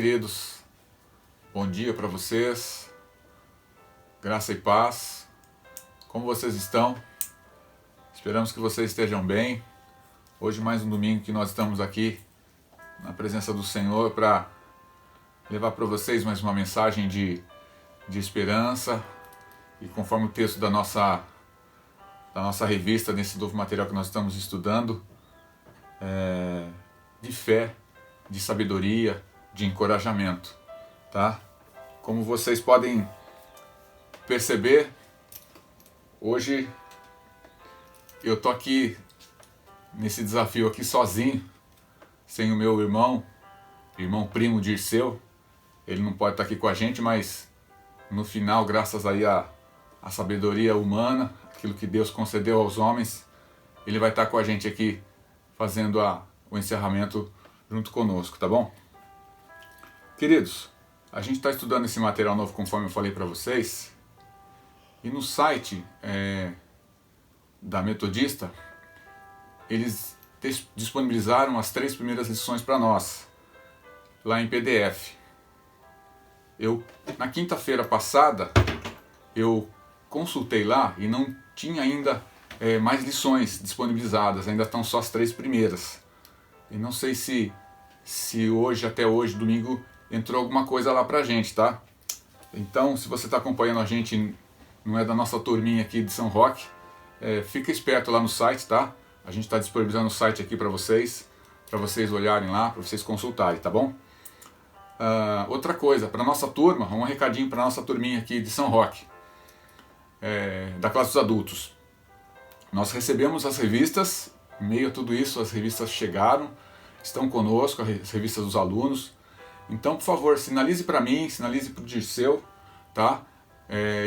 queridos, bom dia para vocês, graça e paz, como vocês estão? Esperamos que vocês estejam bem. Hoje mais um domingo que nós estamos aqui na presença do Senhor para levar para vocês mais uma mensagem de esperança e conforme o texto da nossa revista, nesse novo material que nós estamos estudando, de fé, de sabedoria, de encorajamento, tá? Como vocês podem perceber, hoje eu tô aqui nesse desafio aqui sozinho, sem o meu irmão primo Dirceu. Ele não pode estar aqui com a gente, mas no final, graças aí à sabedoria humana, aquilo que Deus concedeu aos homens, ele vai estar com a gente aqui fazendo o encerramento junto conosco, tá bom? Queridos, a gente está estudando esse material novo conforme eu falei para vocês, e no site da Metodista, eles disponibilizaram as 3 primeiras lições para nós, lá em PDF. Na quinta-feira passada, eu consultei lá e não tinha ainda mais lições disponibilizadas, ainda estão só as 3 primeiras. E não sei se hoje, até hoje, domingo, entrou alguma coisa lá pra gente, tá? Então, se você está acompanhando a gente, não é da nossa turminha aqui de São Roque, fica esperto lá no site, tá? A gente está disponibilizando o site aqui para vocês olharem lá, para vocês consultarem, tá bom? Outra coisa, para nossa turma, um recadinho para nossa turminha aqui de São Roque, da classe dos adultos. Nós recebemos as revistas, em meio a tudo isso, as revistas chegaram, estão conosco, as revistas dos alunos. Então, por favor, sinalize para mim, sinalize para o Dirceu, tá?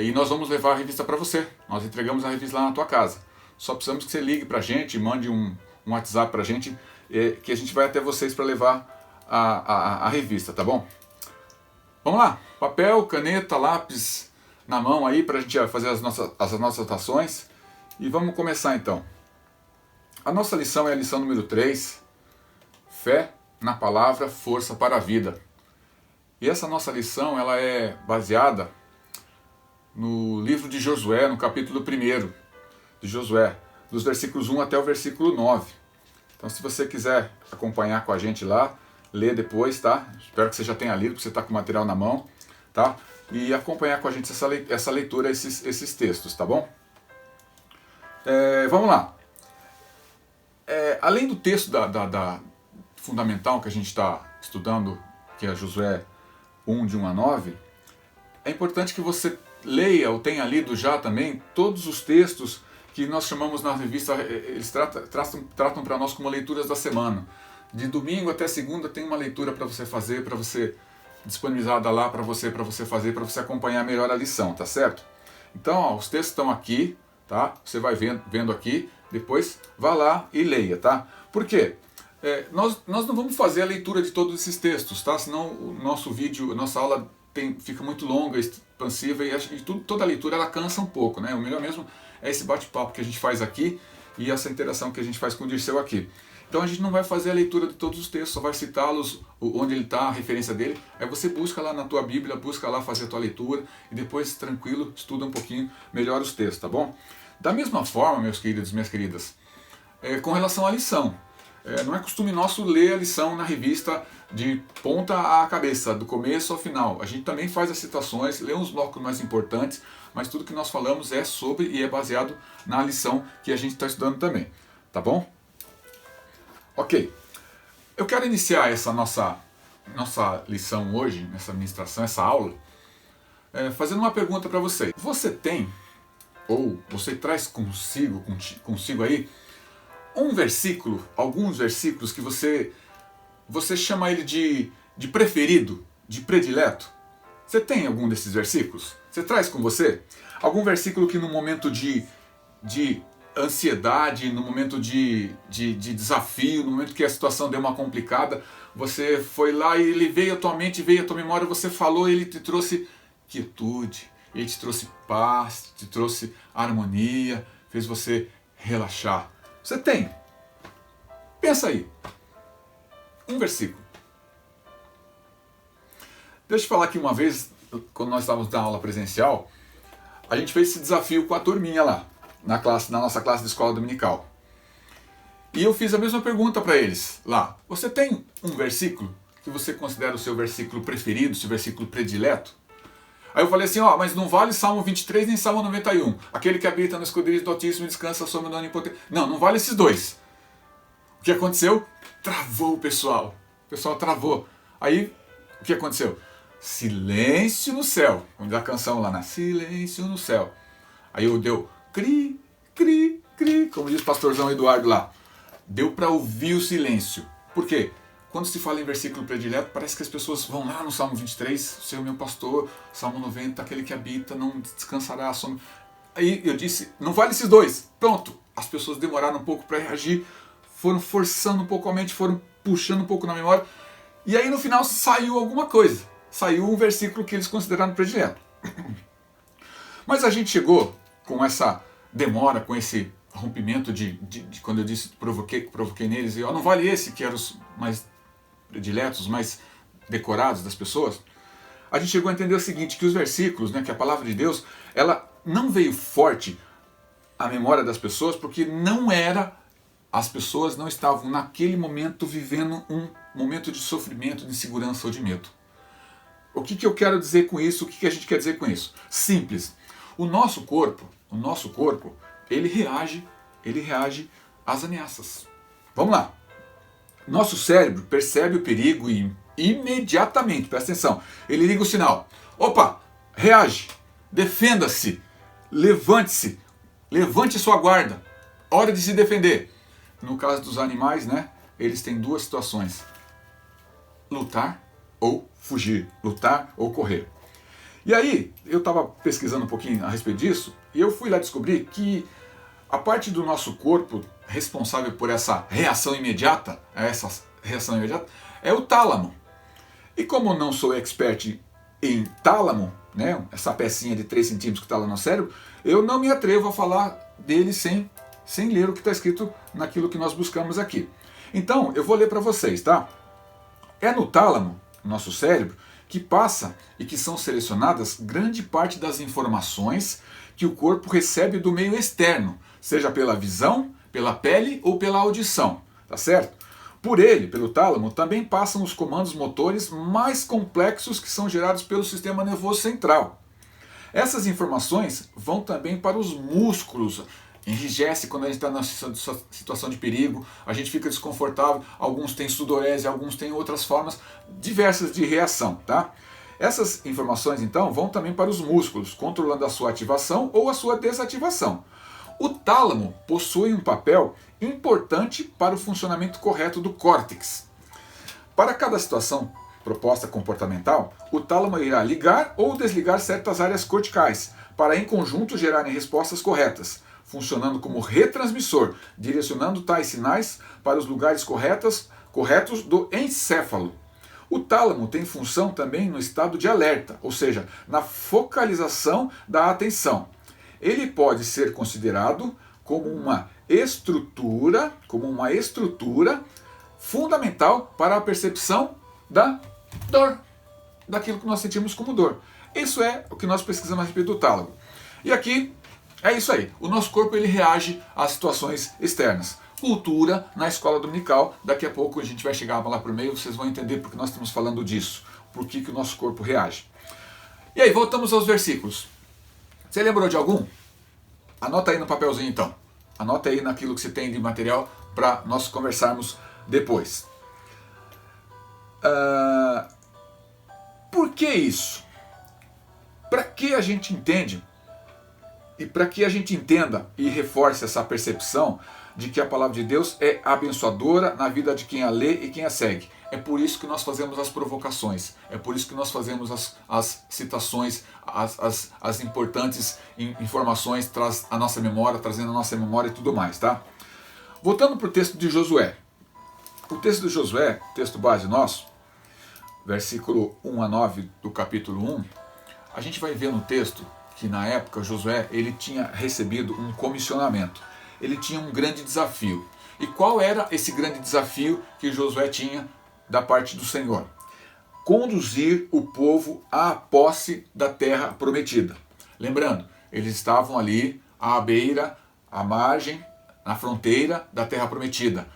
E nós vamos levar a revista para você. Nós entregamos a revista lá na tua casa. Só precisamos que você ligue para a gente, mande um WhatsApp para a gente, que a gente vai até vocês para levar a revista, tá bom? Vamos lá, papel, caneta, lápis na mão aí para a gente fazer as nossas anotações. E vamos começar então. A nossa lição é a lição número 3, Fé na Palavra, Força para a Vida. E essa nossa lição ela é baseada no livro de Josué, no capítulo 1 de Josué, dos versículos 1 até o versículo 9. Então, se você quiser acompanhar com a gente lá, ler depois, tá? Espero que você já tenha lido, porque você está com o material na mão, tá? E acompanhar com a gente essa leitura, esses textos, tá bom? Vamos lá. Além do texto da fundamental que a gente está estudando, que é Josué 1, de 1 a 9, é importante que você leia ou tenha lido já também todos os textos que nós chamamos na revista, eles tratam para nós como leituras da semana. De domingo até segunda tem uma leitura para você fazer, para você disponibilizada lá para você fazer, para você acompanhar melhor a lição, tá certo? Então, ó, os textos estão aqui, tá? Você vai vendo aqui, depois vá lá e leia, tá? Por quê? Nós não vamos fazer a leitura de todos esses textos, tá? Senão o nosso vídeo, a nossa aula fica muito longa, expansiva e toda a leitura ela cansa um pouco, né? O melhor mesmo é esse bate-papo que a gente faz aqui e essa interação que a gente faz com o Dirceu aqui. Então a gente não vai fazer a leitura de todos os textos, só vai citá-los onde ele está, a referência dele. Aí você busca lá na tua Bíblia, busca lá fazer a tua leitura e depois, tranquilo, estuda um pouquinho melhor os textos, tá bom? Da mesma forma, meus queridos e minhas queridas, com relação à lição. Não é costume nosso ler a lição na revista de ponta a cabeça, do começo ao final. A gente também faz as citações, lê uns blocos mais importantes, mas tudo que nós falamos é sobre e é baseado na lição que a gente está estudando também. Tá bom? Ok. Eu quero iniciar essa nossa lição hoje, essa ministração, essa aula, fazendo uma pergunta para você. Você tem, ou você traz consigo aí, um versículo, alguns versículos que você chama ele de preferido, de predileto? Você tem algum desses versículos? Você traz com você? Algum versículo que no momento de ansiedade, no momento de desafio, no momento que a situação deu uma complicada, você foi lá e ele veio à tua mente, veio à tua memória, você falou e ele te trouxe quietude, ele te trouxe paz, te trouxe harmonia, fez você relaxar. Você tem? Pensa aí. Um versículo. Deixa eu falar que uma vez, quando nós estávamos na aula presencial, a gente fez esse desafio com a turminha lá, na nossa classe de escola dominical. E eu fiz a mesma pergunta para eles lá. Você tem um versículo que você considera o seu versículo preferido, seu versículo predileto? Aí eu falei assim, mas não vale Salmo 23 nem Salmo 91. Aquele que habita no esconderijo do Altíssimo descansa sobre o Onipotente. Não vale esses dois. O que aconteceu? Travou o pessoal. O pessoal travou. Aí, o que aconteceu? Silêncio no céu. Vamos dar a canção lá, né? Silêncio no céu. Aí eu deu cri, cri, cri, como diz o pastorzão Eduardo lá. Deu para ouvir o silêncio. Por quê? Quando se fala em versículo predileto, parece que as pessoas vão lá no Salmo 23, Senhor meu pastor, Salmo 90, aquele que habita não descansará a sombra. Aí eu disse, não vale esses dois. Pronto. As pessoas demoraram um pouco para reagir, foram forçando um pouco a mente, foram puxando um pouco na memória. E aí no final saiu alguma coisa. Saiu um versículo que eles consideraram predileto. Mas a gente chegou com essa demora, com esse rompimento de quando eu disse, provoquei neles, e não vale esse que eram os mais prediletos, mais decorados das pessoas. A gente chegou a entender o seguinte, que os versículos, né, que a palavra de Deus, ela não veio forte à memória das pessoas, porque as pessoas não estavam naquele momento vivendo um momento de sofrimento, de insegurança ou de medo. O que eu quero dizer com isso? O que a gente quer dizer com isso? Simples. O nosso corpo, ele reage às ameaças. Vamos lá. Nosso cérebro percebe o perigo e imediatamente, presta atenção, ele liga o sinal. Opa, reage, defenda-se, levante-se, levante sua guarda, hora de se defender. No caso dos animais, né, eles têm duas situações: lutar ou fugir, lutar ou correr. E aí, eu estava pesquisando um pouquinho a respeito disso, e eu fui lá descobrir que a parte do nosso corpo responsável por essa reação imediata, é o tálamo. E como eu não sou expert em tálamo, né, essa pecinha de 3 centímetros que está lá no cérebro, eu não me atrevo a falar dele sem ler o que está escrito naquilo que nós buscamos aqui. Então, eu vou ler para vocês, tá? É no tálamo, nosso cérebro, que passa e que são selecionadas grande parte das informações que o corpo recebe do meio externo, seja pela visão, pela pele ou pela audição, tá certo? Por ele, pelo tálamo, também passam os comandos motores mais complexos que são gerados pelo sistema nervoso central. Essas informações vão também para os músculos. Enrijece quando a gente está na situação de perigo, a gente fica desconfortável, alguns têm sudorese, alguns têm outras formas diversas de reação, tá? Essas informações, então, vão também para os músculos, controlando a sua ativação ou a sua desativação. O tálamo possui um papel importante para o funcionamento correto do córtex. Para cada situação proposta comportamental, o tálamo irá ligar ou desligar certas áreas corticais, para em conjunto gerarem respostas corretas, funcionando como retransmissor, direcionando tais sinais para os lugares corretos do encéfalo. O tálamo tem função também no estado de alerta, ou seja, na focalização da atenção. Ele pode ser considerado como uma estrutura fundamental para a percepção da dor, daquilo que nós sentimos como dor. Isso é o que nós pesquisamos a respeito do tálamo. E aqui é isso aí. O nosso corpo ele reage às situações externas. Cultura na escola dominical. Daqui a pouco a gente vai chegar lá para o meio, vocês vão entender porque nós estamos falando disso, por que o nosso corpo reage. E aí, voltamos aos versículos. Você lembrou de algum? Anota aí no papelzinho então. Anota aí naquilo que você tem de material para nós conversarmos depois. Por que isso? Para que a gente entende e para que a gente entenda e reforce essa percepção de que a palavra de Deus é abençoadora na vida de quem a lê e quem a segue. É por isso que nós fazemos as provocações, é por isso que nós fazemos as citações, as importantes informações, traz a nossa memória, trazendo a nossa memória e tudo mais, tá? Voltando para o texto de Josué. O texto de Josué, texto base nosso, versículo 1 a 9 do capítulo 1, a gente vai ver no texto que na época Josué ele tinha recebido um comissionamento. Ele tinha um grande desafio. E qual era esse grande desafio que Josué tinha da parte do Senhor? conduzir o povo à posse da terra prometida. Lembrando, eles estavam ali à beira, à margem, na fronteira da terra prometida,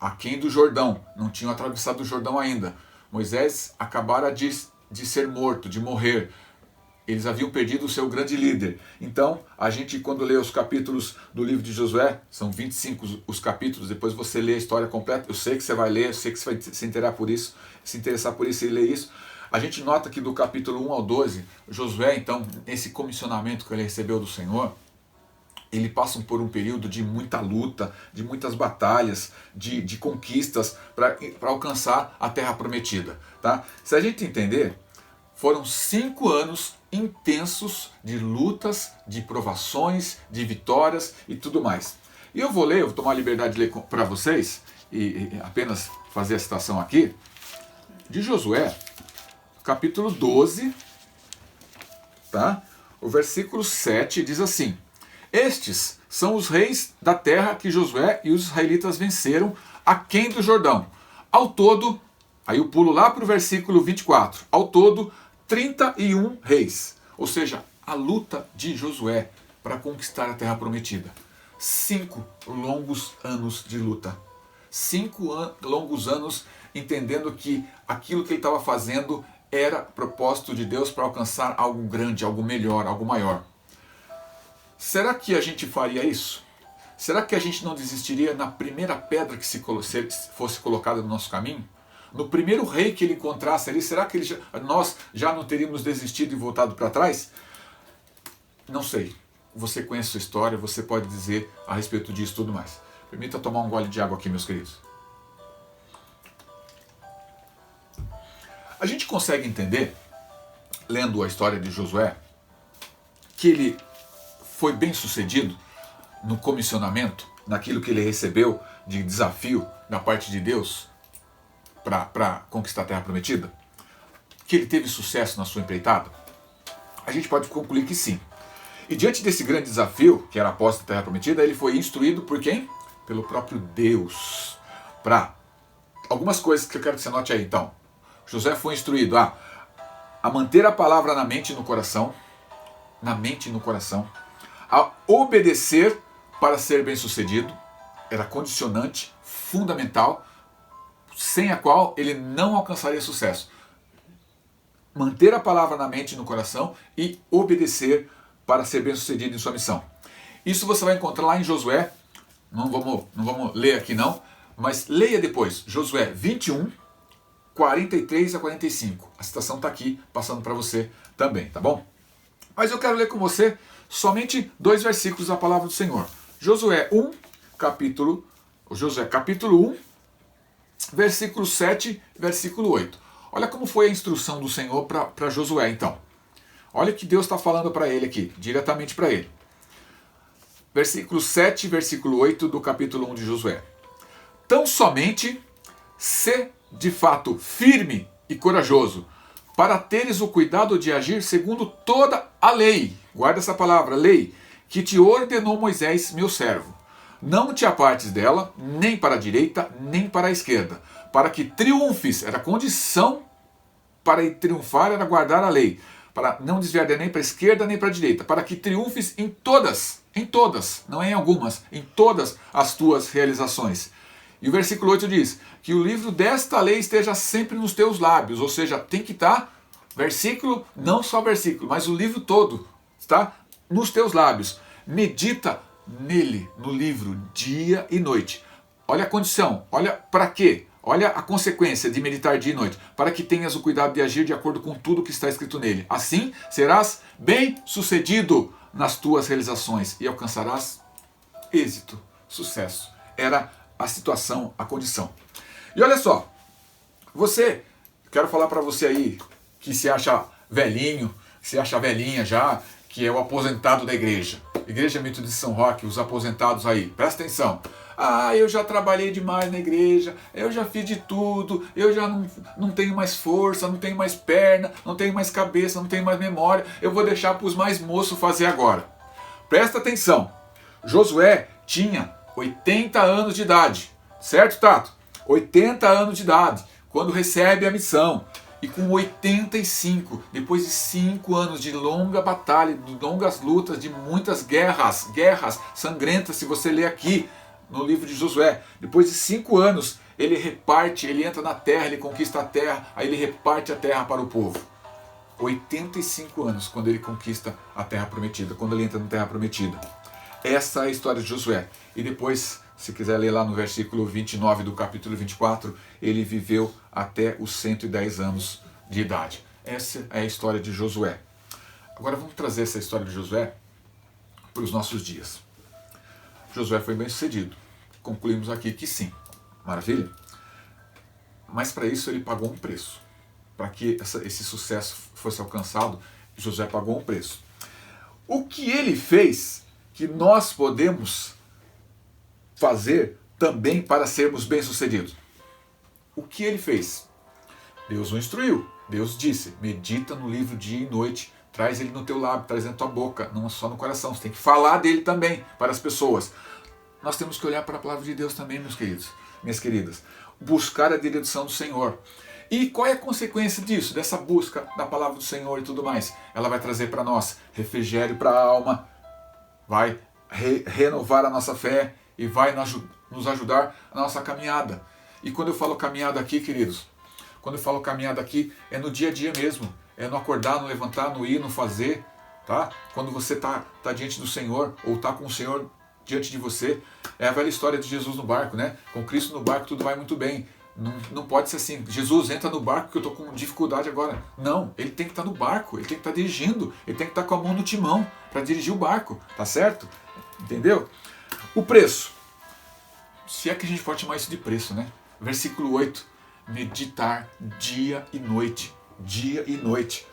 aquém do Jordão, não tinham atravessado o Jordão ainda. Moisés acabara de ser morto, de morrer. Eles haviam perdido o seu grande líder. Então, a gente, quando lê os capítulos do livro de Josué, são 25 os capítulos, depois você lê a história completa, eu sei que você vai ler, eu sei que você vai se interessar por isso e ler isso. A gente nota que do capítulo 1 ao 12, Josué, então, esse comissionamento que ele recebeu do Senhor, ele passa por um período de muita luta, de muitas batalhas, de conquistas para alcançar a terra prometida. Tá? Se a gente entender, foram 5 anos intensos de lutas, de provações, de vitórias e tudo mais. E eu vou tomar a liberdade de ler para vocês, e apenas fazer a citação aqui, de Josué, capítulo 12, tá? O versículo 7 diz assim: Estes são os reis da terra que Josué e os israelitas venceram aquém do Jordão. Ao todo, aí eu pulo lá para o versículo 24, ao todo 31 reis. Ou seja, a luta de Josué para conquistar a terra prometida. 5 longos anos de luta. 5 longos anos entendendo que aquilo que ele estava fazendo era propósito de Deus para alcançar algo grande, algo melhor, algo maior. Será que a gente faria isso? Será que a gente não desistiria na primeira pedra que fosse colocada no nosso caminho? No primeiro rei que ele encontrasse ali, será que nós já não teríamos desistido e voltado para trás? Não sei. Você conhece a sua história, você pode dizer a respeito disso e tudo mais. Permita tomar um gole de água aqui, meus queridos. A gente consegue entender, lendo a história de Josué, que ele foi bem sucedido no comissionamento, naquilo que ele recebeu de desafio da parte de Deus para conquistar a terra prometida? Que ele teve sucesso na sua empreitada? A gente pode concluir que sim. E diante desse grande desafio, que era a posse da terra prometida, ele foi instruído por quem? Pelo próprio Deus. Para algumas coisas que eu quero que você note aí, então. Josué foi instruído a manter a palavra na mente e no coração, a obedecer para ser bem-sucedido, era condicionante, fundamental, sem a qual ele não alcançaria sucesso. Manter a palavra na mente e no coração e obedecer para ser bem-sucedido em sua missão. Isso você vai encontrar lá em Josué, não vamos ler aqui não, mas leia depois, Josué 21, 43 a 45. A citação está aqui, passando para você também, tá bom? Mas eu quero ler com você somente 2 versículos da palavra do Senhor. Josué capítulo 1, versículo 7, versículo 8. Olha como foi a instrução do Senhor para Josué, então. Olha o que Deus está falando para ele aqui, diretamente para ele. Versículo 7, versículo 8 do capítulo 1 de Josué. Tão somente se de fato firme e corajoso, para teres o cuidado de agir segundo toda a lei, guarda essa palavra, lei, que te ordenou Moisés, meu servo. Não te apartes dela, nem para a direita, nem para a esquerda, para que triunfes, era condição para triunfar, era guardar a lei, para não desviar nem para a esquerda, nem para a direita, para que triunfes em todas, não é em algumas, em todas as tuas realizações. E o versículo 8 diz, que o livro desta lei esteja sempre nos teus lábios, ou seja, tem que estar, versículo, não só versículo, mas o livro todo está nos teus lábios. Medita nele, no livro, dia e noite. Olha a condição, olha para quê? Olha a consequência de meditar dia e noite, para que tenhas o cuidado de agir de acordo com tudo que está escrito nele. Assim serás bem-sucedido nas tuas realizações e alcançarás êxito, sucesso. Era a situação, a condição. E olha só, quero falar para você aí que se acha velhinho, se acha velhinha já, que é o aposentado da igreja. Igreja Metodista de São Roque, os aposentados aí, presta atenção. Eu já trabalhei demais na igreja, eu já fiz de tudo, eu já não tenho mais força, não tenho mais perna, não tenho mais cabeça, não tenho mais memória, eu vou deixar para os mais moços fazer agora. Presta atenção, Josué tinha 80 anos de idade, certo, Tato? 80 anos de idade, quando recebe a missão. E com 85, depois de 5 anos de longa batalha, de longas lutas, de muitas guerras sangrentas, se você ler aqui no livro de Josué, depois de 5 anos, ele reparte, ele entra na terra, ele conquista a terra, aí ele reparte a terra para o povo. 85 anos quando ele conquista a terra prometida, quando ele entra na terra prometida. Essa é a história de Josué. E depois, se quiser ler lá no versículo 29 do capítulo 24, ele viveu até os 110 anos de idade. Essa é a história de Josué. Agora vamos trazer essa história de Josué para os nossos dias. Josué foi bem sucedido. Concluímos aqui que sim. Maravilha? Mas para isso ele pagou um preço. Para que esse sucesso fosse alcançado, Josué pagou um preço. O que ele fez que nós podemos fazer também para sermos bem-sucedidos? O que ele fez? Deus o instruiu. Deus disse, medita no livro dia e noite, traz ele no teu lábio, traz na tua boca, não só no coração. Você tem que falar dele também para as pessoas. Nós temos que olhar para a palavra de Deus também, meus queridos, minhas queridas. Buscar a direção do Senhor. E qual é a consequência disso, dessa busca da palavra do Senhor e tudo mais? Ela vai trazer para nós refrigério para a alma, vai renovar a nossa fé e vai nos ajudar na nossa caminhada. E quando eu falo caminhada aqui, queridos, quando eu falo caminhada aqui, é no dia a dia mesmo. É no acordar, no levantar, no ir, no fazer. Tá? Quando você está diante do Senhor, ou está com o Senhor diante de você. É a velha história de Jesus no barco, né? Com Cristo no barco tudo vai muito bem. Não pode ser assim, Jesus entra no barco que eu estou com dificuldade agora. Não, ele tem que estar no barco, ele tem que estar dirigindo, ele tem que estar com a mão no timão para dirigir o barco, tá certo? Entendeu? O preço. Se é que a gente pode chamar isso de preço, né? Versículo 8, meditar dia e noite,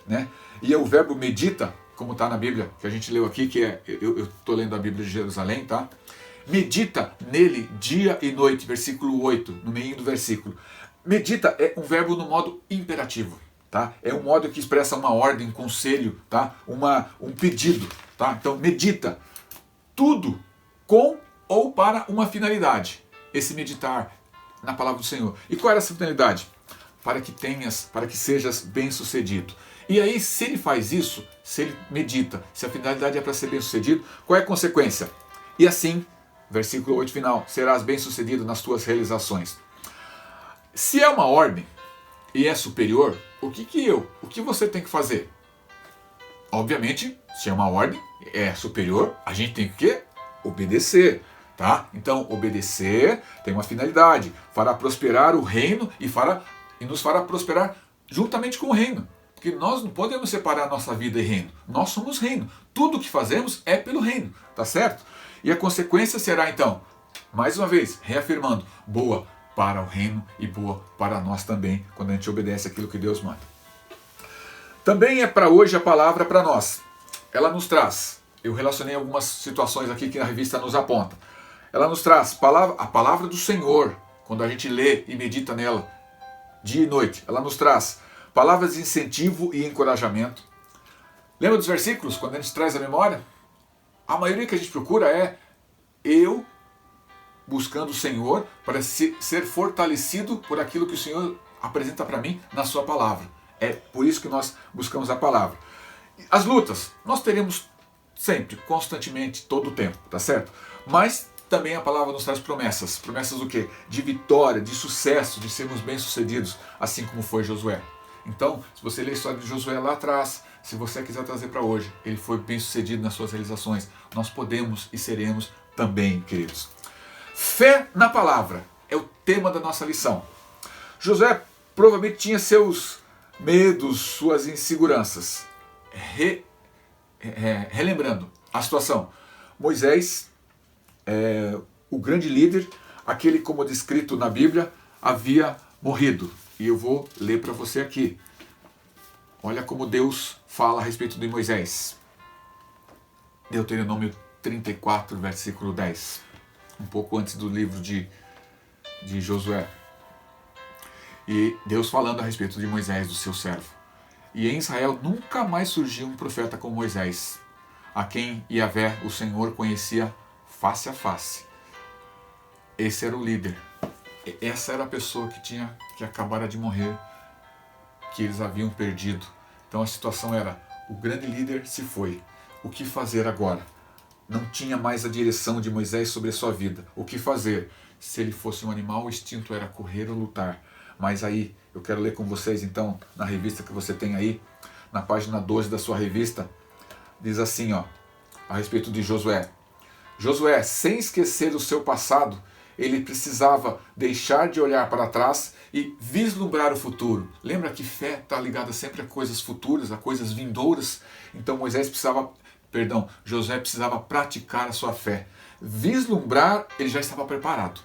né? E o verbo medita, como está na Bíblia, que a gente leu aqui, que é, eu estou lendo a Bíblia de Jerusalém, tá? Medita nele dia e noite, versículo 8, no meio do versículo. Medita é um verbo no modo imperativo, tá? É um modo que expressa uma ordem, um conselho, tá? Um pedido, tá? Então, medita tudo com ou para uma finalidade. Esse meditar na palavra do Senhor. E qual era essa finalidade? Para que sejas bem-sucedido. E aí, se ele faz isso, se ele medita, se a finalidade é para ser bem-sucedido, qual é a consequência? E assim, versículo 8 final, serás bem-sucedido nas tuas realizações. Se é uma ordem e é superior, o que você tem que fazer? Obviamente, se é uma ordem, é superior, a gente tem que obedecer, tá? Então, obedecer tem uma finalidade, fará prosperar o reino e nos fará prosperar juntamente com o reino. Porque nós não podemos separar nossa vida e reino. Nós somos reino. Tudo o que fazemos é pelo reino, tá certo? E a consequência será então, mais uma vez, reafirmando, boa para o reino e boa para nós também, quando a gente obedece aquilo que Deus manda. Também é para hoje a palavra para nós. Ela nos traz, eu relacionei algumas situações aqui que a revista nos aponta. Ela nos traz a palavra do Senhor, quando a gente lê e medita nela, dia e noite. Ela nos traz palavras de incentivo e encorajamento. Lembra dos versículos, quando a gente traz a memória? A maioria que a gente procura é eu buscando o Senhor para ser fortalecido por aquilo que o Senhor apresenta para mim na sua palavra. É por isso que nós buscamos a palavra. As lutas, nós teremos sempre, constantemente, todo o tempo, tá certo? Mas também a palavra nos traz promessas. Promessas do quê? De vitória, de sucesso, de sermos bem-sucedidos, assim como foi Josué. Então, se você ler a história de Josué lá atrás, se você quiser trazer para hoje, ele foi bem-sucedido nas suas realizações. Nós podemos e seremos também, queridos. Fé na palavra é o tema da nossa lição. Josué provavelmente tinha seus medos, suas inseguranças. Relembrando a situação, Moisés, o grande líder, aquele como descrito na Bíblia, havia morrido. E eu vou ler para você aqui. Olha como Deus fala a respeito de Moisés. Deuteronômio 34, versículo 10. Um pouco antes do livro de Josué. E Deus falando a respeito de Moisés, do seu servo. E em Israel nunca mais surgiu um profeta como Moisés, a quem Yahvé, o Senhor, conhecia face a face. Esse era o líder. Essa era a pessoa que tinha que acabar de morrer, que eles haviam perdido. Então a situação era, o grande líder se foi. O que fazer agora? Não tinha mais a direção de Moisés sobre a sua vida. O que fazer? Se ele fosse um animal, o instinto era correr ou lutar. Mas aí, eu quero ler com vocês então, na revista que você tem aí, na página 12 da sua revista, diz assim, ó, a respeito de Josué. Josué, sem esquecer o seu passado, ele precisava deixar de olhar para trás e vislumbrar o futuro. Lembra que fé está ligada sempre a coisas futuras, a coisas vindouras? Então Josué precisava praticar a sua fé. Vislumbrar, ele já estava preparado.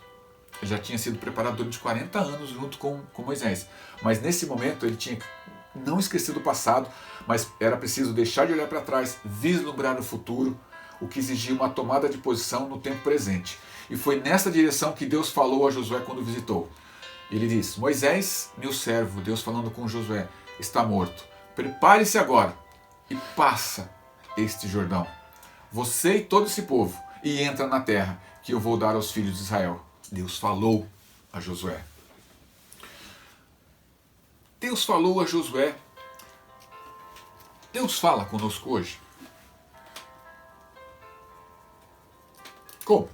Ele já tinha sido preparado durante 40 anos junto com Moisés. Mas nesse momento ele tinha que não esquecer do passado, mas era preciso deixar de olhar para trás, vislumbrar o futuro, o que exigia uma tomada de posição no tempo presente. E foi nessa direção que Deus falou a Josué quando o visitou. Ele diz, Moisés, meu servo, Deus falando com Josué, está morto. Prepare-se agora e passa este Jordão, você e todo esse povo, e entra na terra que eu vou dar aos filhos de Israel. Deus falou a Josué. Deus falou a Josué. Deus fala conosco hoje. Como?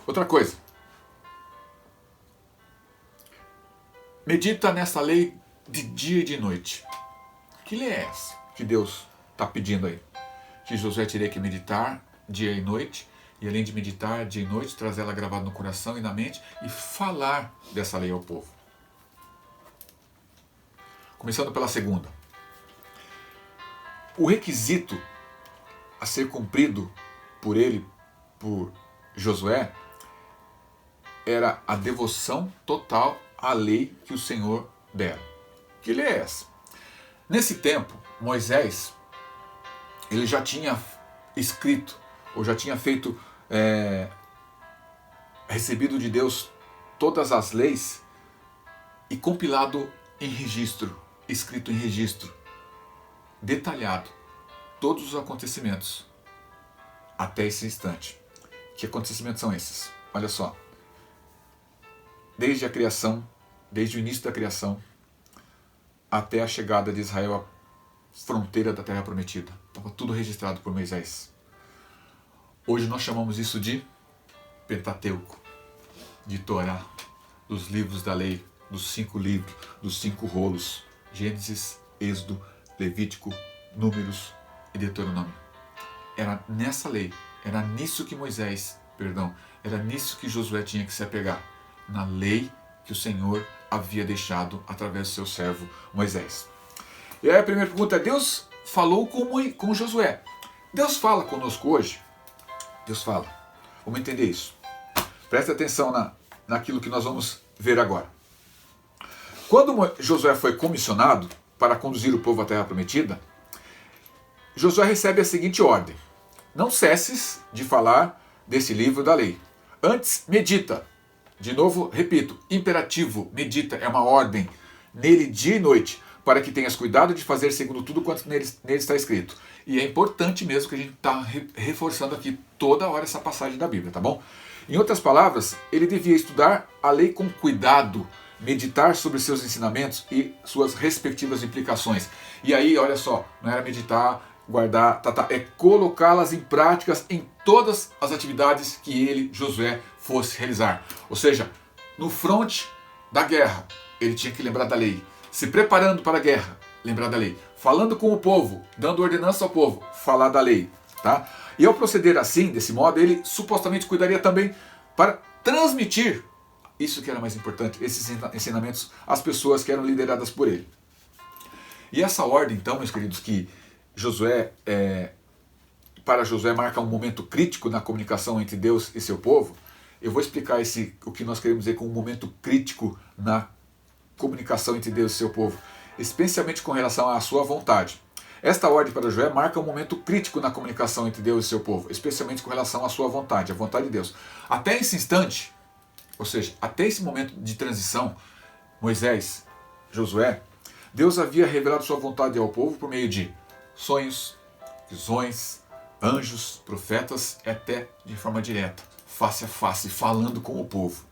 Outra coisa. Medita nessa lei de dia e de noite. Que lei é essa que Deus está pedindo aí? Que Josué teria que meditar dia e noite, e além de meditar dia e noite, trazer ela gravada no coração e na mente e falar dessa lei ao povo. Começando pela segunda. O requisito a ser cumprido por ele, por Josué, era a devoção total à lei que o Senhor dera. Que lei é essa? Nesse tempo, Moisés, ele já tinha escrito, ou já tinha feito, recebido de Deus todas as leis e compilado em registro, escrito em registro, detalhado, todos os acontecimentos até esse instante. Que acontecimentos são esses? Olha só. Desde a criação, desde o início da criação, até a chegada de Israel à fronteira da Terra Prometida. Estava tudo registrado por Moisés. Hoje nós chamamos isso de Pentateuco, de Torá, dos livros da lei, dos 5 livros, dos 5 rolos, Gênesis, Êxodo, Levítico, Números e Deuteronômio. Era nessa lei, era nisso que Josué tinha que se apegar, na lei que o Senhor havia deixado através do seu servo Moisés. E aí a primeira pergunta é, Deus falou com Josué. Deus fala conosco hoje? Deus fala. Vamos entender isso. Presta atenção naquilo que nós vamos ver agora. Quando Josué foi comissionado para conduzir o povo à Terra Prometida, Josué recebe a seguinte ordem. Não cesses de falar desse livro da lei. Antes, medita. De novo, repito, imperativo, medita, é uma ordem. Nele dia e noite, para que tenhas cuidado de fazer segundo tudo quanto nele está escrito. E é importante mesmo que a gente está reforçando aqui toda hora essa passagem da Bíblia, tá bom? Em outras palavras, ele devia estudar a lei com cuidado, meditar sobre seus ensinamentos e suas respectivas implicações. E aí, olha só, não era meditar, guardar, é colocá-las em práticas em todas as atividades que ele, Josué, fosse realizar. Ou seja, no fronte da guerra, ele tinha que lembrar da lei. Se preparando para a guerra, lembrar da lei. Falando com o povo, dando ordenança ao povo, falar da lei. Tá? E ao proceder assim, desse modo, ele supostamente cuidaria também para transmitir, isso que era mais importante, esses ensinamentos às pessoas que eram lideradas por ele. E essa ordem, então, meus queridos, que para Josué marca um momento crítico na comunicação entre Deus e seu povo. Eu vou explicar o que nós queremos dizer com um momento crítico na comunicação entre Deus e seu povo, especialmente com relação à sua vontade. Esta ordem para Josué marca um momento crítico na comunicação entre Deus e seu povo, especialmente com relação à sua vontade, a vontade de Deus. Até esse instante, ou seja, até esse momento de transição, Moisés, Josué, Deus havia revelado sua vontade ao povo por meio de sonhos, visões, anjos, profetas, até de forma direta, face a face, falando com o povo.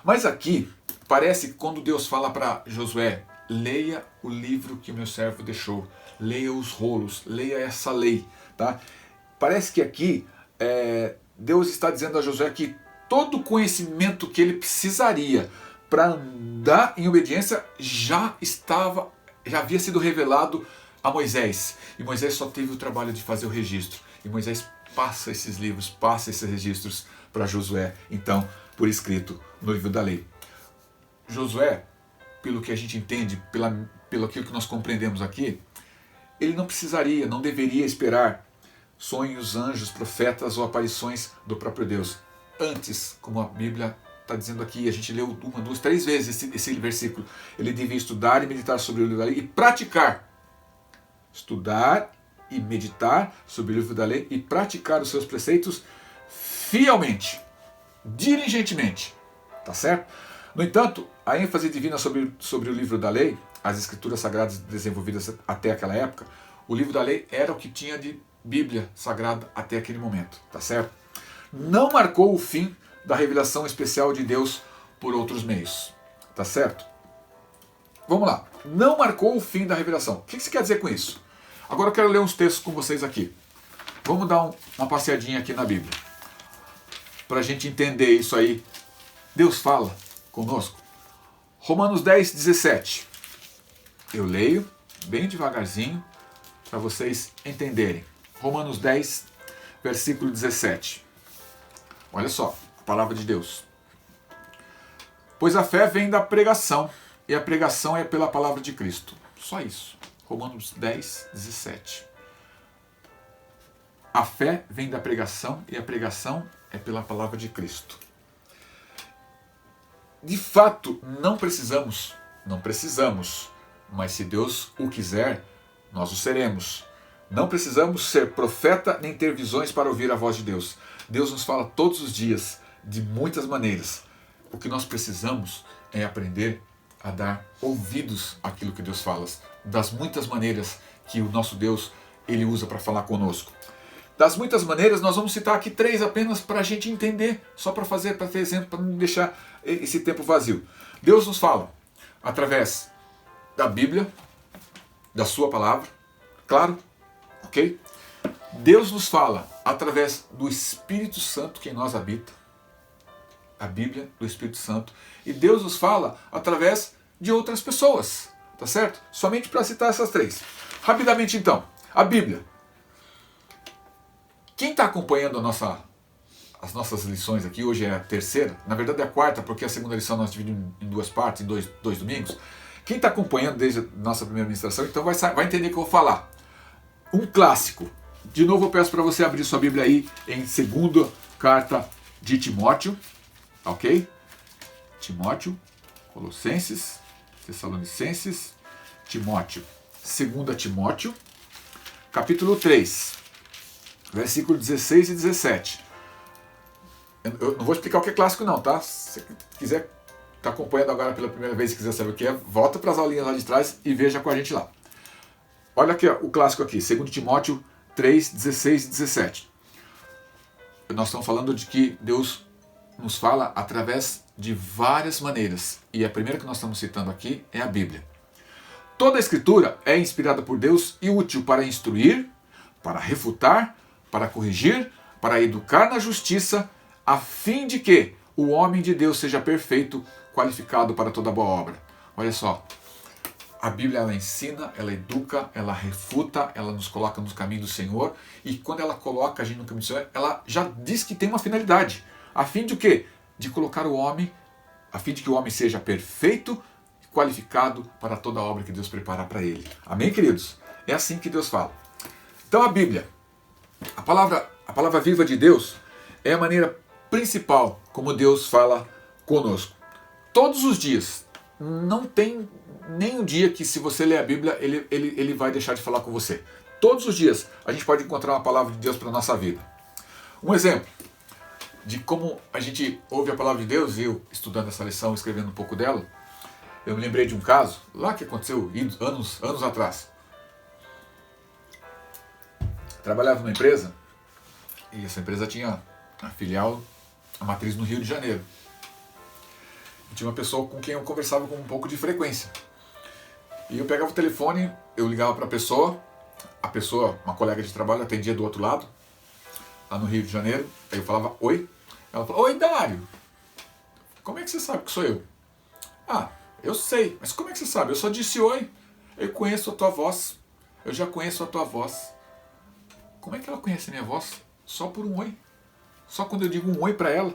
Mas aqui, parece que quando Deus fala para Josué, leia o livro que o meu servo deixou, leia os rolos, leia essa lei, tá? Parece que aqui Deus está dizendo a Josué que todo o conhecimento que ele precisaria para andar em obediência já havia sido revelado a Moisés. E Moisés só teve o trabalho de fazer o registro. E Moisés passa esses livros, passa esses registros para Josué, então, por escrito no livro da lei. Josué, pelo que a gente entende, pelo aquilo que nós compreendemos aqui, ele não precisaria, não deveria esperar sonhos, anjos, profetas ou aparições do próprio Deus. Antes, como a Bíblia está dizendo aqui, a gente leu 1, 2, 3 vezes esse versículo, ele devia estudar e meditar sobre o livro da lei e praticar. Estudar e meditar sobre o livro da lei e praticar os seus preceitos fielmente, diligentemente. Tá certo? No entanto, a ênfase divina sobre o livro da lei, as escrituras sagradas desenvolvidas até aquela época, o livro da lei era o que tinha de Bíblia sagrada até aquele momento, tá certo? Não marcou o fim da revelação especial de Deus por outros meios, tá certo? Vamos lá. Não marcou o fim da revelação. O que você quer dizer com isso? Agora eu quero ler uns textos com vocês aqui. Vamos dar uma passeadinha aqui na Bíblia, para a gente entender isso aí. Deus fala conosco. Romanos 10, 17. Eu leio bem devagarzinho para vocês entenderem. Romanos 10, versículo 17. Olha só, a palavra de Deus. Pois a fé vem da pregação, e a pregação é pela palavra de Cristo. Só isso. Romanos 10, 17. A fé vem da pregação, e a pregação é pela palavra de Cristo. De fato, não precisamos, mas se Deus o quiser, nós o seremos. Não precisamos ser profeta nem ter visões para ouvir a voz de Deus. Deus nos fala todos os dias, de muitas maneiras. O que nós precisamos é aprender a dar ouvidos àquilo que Deus fala, das muitas maneiras que o nosso Deus ele usa para falar conosco. Das muitas maneiras, nós vamos citar aqui 3 apenas para a gente entender, só para ter exemplo, para não deixar esse tempo vazio. Deus nos fala através da Bíblia, da sua palavra, claro, ok? Deus nos fala através do Espírito Santo que em nós habita, a Bíblia do Espírito Santo, e Deus nos fala através de outras pessoas, tá certo? Somente para citar essas 3. Rapidamente então, a Bíblia. Quem está acompanhando as nossas lições aqui, hoje é a terceira, na verdade é a quarta, porque a segunda lição nós dividimos em 2 partes, em dois domingos. Quem está acompanhando desde a nossa primeira ministração, então vai entender o que eu vou falar. Um clássico. De novo eu peço para você abrir sua Bíblia aí em 2ª carta de Timóteo, ok? Timóteo, Colossenses, Tessalonicenses, Timóteo. 2 Timóteo, capítulo 3. Versículo 16 e 17. Eu não vou explicar o que é clássico não, tá? Se você quiser estar acompanhando agora pela primeira vez e quiser saber o que é, volta para as aulinhas lá de trás e veja com a gente lá. Olha aqui ó, o clássico aqui, 2 Timóteo 3, 16 e 17. Nós estamos falando de que Deus nos fala através de várias maneiras. E a primeira que nós estamos citando aqui é a Bíblia. Toda a Escritura é inspirada por Deus e útil para instruir, para refutar, para corrigir, para educar na justiça, a fim de que o homem de Deus seja perfeito, qualificado para toda boa obra. Olha só, a Bíblia ela ensina, ela educa, ela refuta, ela nos coloca no caminho do Senhor, e quando ela coloca a gente no caminho do Senhor, ela já diz que tem uma finalidade, a fim de o quê? De colocar o homem, a fim de que o homem seja perfeito, qualificado para toda a obra que Deus prepara para ele. Amém, queridos? É assim que Deus fala. Então a Bíblia, a palavra viva de Deus, é a maneira principal como Deus fala conosco. Todos os dias. Não tem nenhum dia que se você ler a Bíblia, ele vai deixar de falar com você. Todos os dias a gente pode encontrar uma palavra de Deus para a nossa vida. Um exemplo de como a gente ouve a palavra de Deus, e eu estudando essa lição, escrevendo um pouco dela, eu me lembrei de um caso, lá que aconteceu anos atrás. Trabalhava numa empresa, e essa empresa tinha a filial, a matriz no Rio de Janeiro. tinha uma pessoa com quem eu conversava com um pouco de frequência. E eu pegava o telefone, eu ligava para a pessoa, uma colega de trabalho, atendia do outro lado, lá no Rio de Janeiro. Aí eu falava, oi. Ela falou, oi, Dário. Como é que você sabe que sou eu? Ah, eu sei, mas como é que você sabe? Eu só disse oi. Eu conheço a tua voz. Eu já conheço a tua voz. Como é que ela conhece a minha voz? Só por um oi. Só quando eu digo um oi para ela.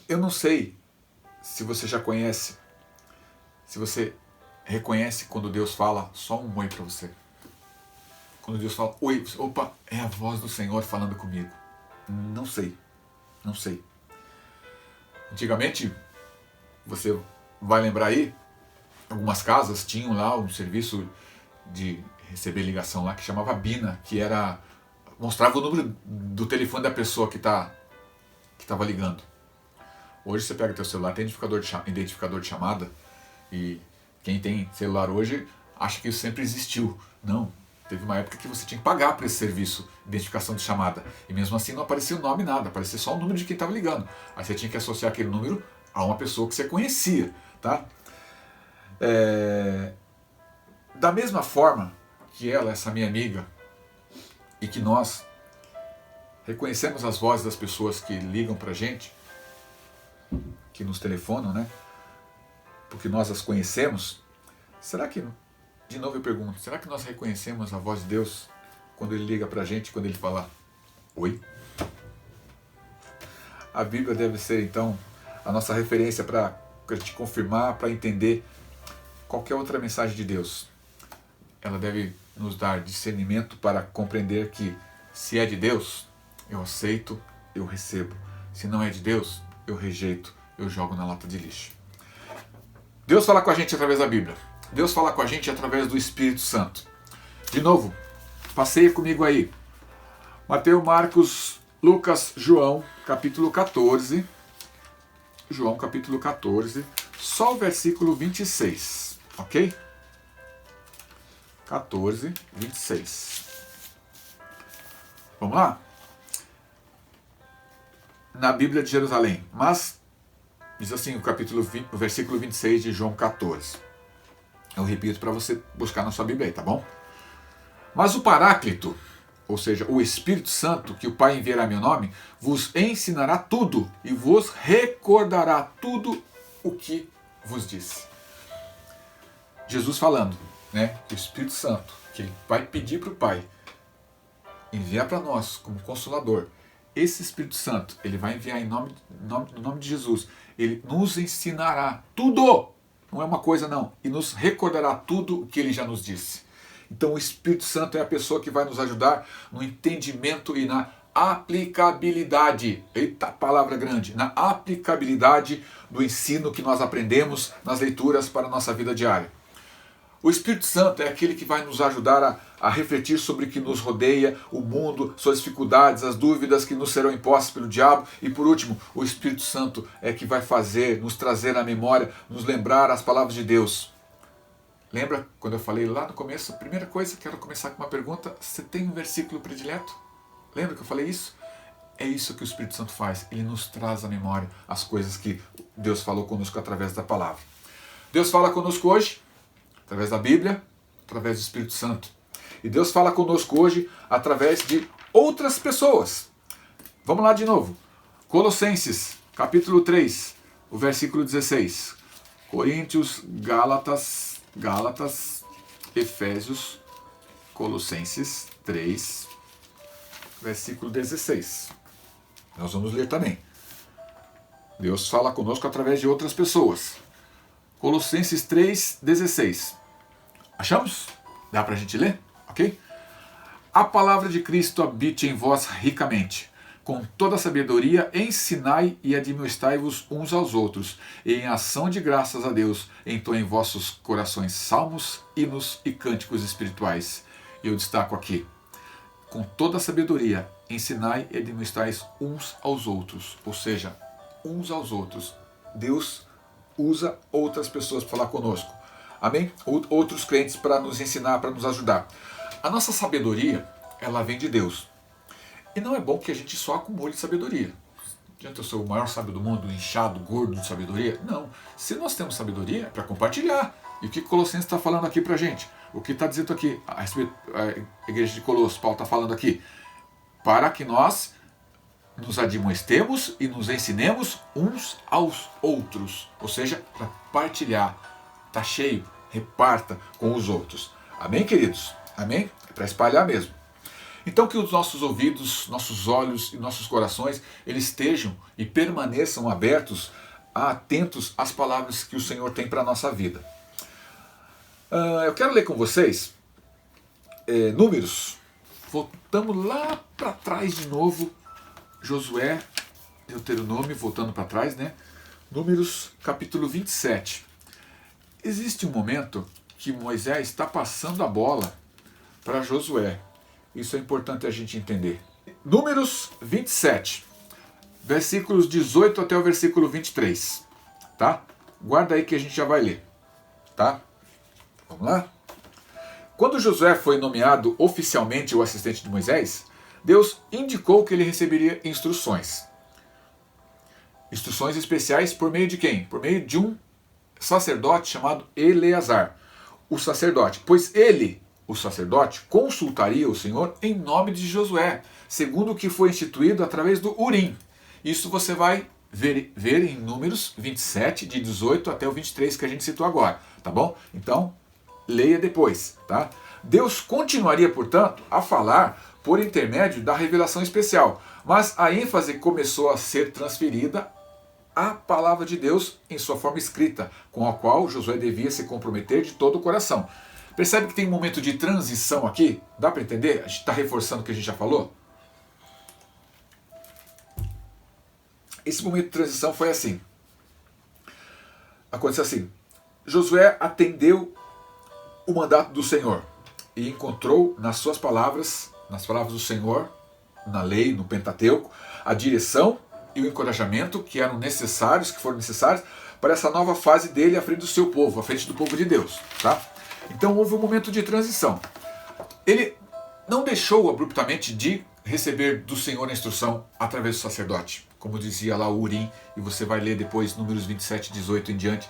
Eu não sei se você já conhece, se você reconhece quando Deus fala só um oi para você. Quando Deus fala, oi, opa, é a voz do Senhor falando comigo. Não sei, não sei. Antigamente, você vai lembrar aí, algumas casas tinham lá um serviço de receber ligação lá que chamava Bina, que era, mostrava o número do telefone da pessoa que estava ligando. Hoje você pega teu celular, tem identificador de chamada, e quem tem celular hoje acha que isso sempre existiu. Não, teve uma época que você tinha que pagar por esse serviço de identificação de chamada, e mesmo assim não aparecia o nome nada, aparecia só o número de quem estava ligando. Aí você tinha que associar aquele número a uma pessoa que você conhecia, tá? Da mesma forma que ela, essa minha amiga, e que nós reconhecemos as vozes das pessoas que ligam pra gente, que nos telefonam, né? Porque nós as conhecemos. Será que, de novo eu pergunto, será que nós reconhecemos a voz de Deus quando Ele liga pra gente, quando Ele fala oi? A Bíblia deve ser, então, a nossa referência para a gente confirmar, para entender qualquer outra mensagem de Deus. Ela deve nos dar discernimento para compreender que, se é de Deus, eu aceito, eu recebo. Se não é de Deus, eu rejeito, eu jogo na lata de lixo. Deus fala com a gente através da Bíblia. Deus fala com a gente através do Espírito Santo. De novo, passeia comigo aí. Mateus, Marcos, Lucas, João, capítulo 14. João, capítulo 14, só o versículo 26, ok? 14, 26. Vamos lá? Na Bíblia de Jerusalém. Mas, diz assim o versículo 26 de João 14. Eu repito para você buscar na sua Bíblia aí, tá bom? Mas o Paráclito, ou seja, o Espírito Santo, que o Pai enviará em meu nome, vos ensinará tudo e vos recordará tudo o que vos disse. Jesus falando, né? Que o Espírito Santo, que ele vai pedir para o Pai enviar para nós como Consolador. Esse Espírito Santo, ele vai enviar no nome de Jesus. Ele nos ensinará tudo, não é uma coisa não, e nos recordará tudo o que ele já nos disse. Então o Espírito Santo é a pessoa que vai nos ajudar no entendimento e na aplicabilidade, eita palavra grande, na aplicabilidade do ensino que nós aprendemos nas leituras para a nossa vida diária. O Espírito Santo é aquele que vai nos ajudar a refletir sobre o que nos rodeia, o mundo, suas dificuldades, as dúvidas que nos serão impostas pelo diabo. E por último, o Espírito Santo é que vai nos trazer à memória, nos lembrar as palavras de Deus. Lembra quando eu falei lá no começo? A primeira coisa, quero começar com uma pergunta. Você tem um versículo predileto? Lembra que eu falei isso? É isso que o Espírito Santo faz. Ele nos traz à memória as coisas que Deus falou conosco através da palavra. Deus fala conosco hoje através da Bíblia, através do Espírito Santo. E Deus fala conosco hoje através de outras pessoas. Vamos lá de novo. Colossenses, capítulo 3, o versículo 16. Coríntios, Gálatas, Efésios, Colossenses 3, versículo 16. Nós vamos ler também. Deus fala conosco através de outras pessoas. Colossenses 3, 16. Achamos? Dá pra gente ler? Ok? A palavra de Cristo habite em vós ricamente. Com toda a sabedoria, ensinai e admoestai-vos uns aos outros, e em ação de graças a Deus, entoem em vossos corações salmos, hinos e cânticos espirituais. E eu destaco aqui, com toda a sabedoria, ensinai e admoestai uns aos outros, ou seja, uns aos outros. Deus usa outras pessoas para falar conosco. Amém? Outros crentes para nos ensinar, para nos ajudar. A nossa sabedoria, ela vem de Deus. E não é bom que a gente só acumule sabedoria. Adianta eu ser o maior sábio do mundo, inchado, gordo de sabedoria? Não. Se nós temos sabedoria, é para compartilhar. E o que Colossenses está falando aqui para a gente? O que está dizendo aqui? A igreja de Colossos, Paulo está falando aqui. Para que nós nos admoestemos e nos ensinemos uns aos outros. Ou seja, para partilhar. Está cheio, reparta com os outros. Amém, queridos? Amém? É para espalhar mesmo. Então que os nossos ouvidos, nossos olhos e nossos corações, eles estejam e permaneçam abertos, atentos às palavras que o Senhor tem para a nossa vida. Eu quero ler com vocês Números. Voltamos lá para trás de novo. Josué, Deuteronômio, voltando para trás, né? Números, capítulo 27. Existe um momento que Moisés está passando a bola para Josué. Isso é importante a gente entender. Números 27, versículos 18 até o versículo 23. Tá? Guarda aí que a gente já vai ler. Tá? Vamos lá? Quando Josué foi nomeado oficialmente o assistente de Moisés, Deus indicou que ele receberia instruções. Instruções especiais por meio de quem? Por meio de um sacerdote chamado Eleazar, o sacerdote. Pois ele, o sacerdote, consultaria o Senhor em nome de Josué, segundo o que foi instituído através do Urim. Isso você vai ver em Números 27, de 18 até o 23, que a gente citou agora, tá bom? Então, leia depois, tá? Deus continuaria, portanto, a falar por intermédio da revelação especial, mas a ênfase começou a ser transferida à palavra de Deus em sua forma escrita, com a qual Josué devia se comprometer de todo o coração. Percebe que tem um momento de transição aqui? Dá para entender? A gente está reforçando o que a gente já falou? Esse momento de transição foi assim. Aconteceu assim. Josué atendeu o mandato do Senhor e encontrou nas suas palavras, nas palavras do Senhor, na lei, no Pentateuco, a direção e o encorajamento que foram necessários para essa nova fase dele à frente do seu povo, à frente do povo de Deus. Tá? Então houve um momento de transição. Ele não deixou abruptamente de receber do Senhor a instrução através do sacerdote, como dizia lá o Urim, e você vai ler depois Números 27, 18 em diante,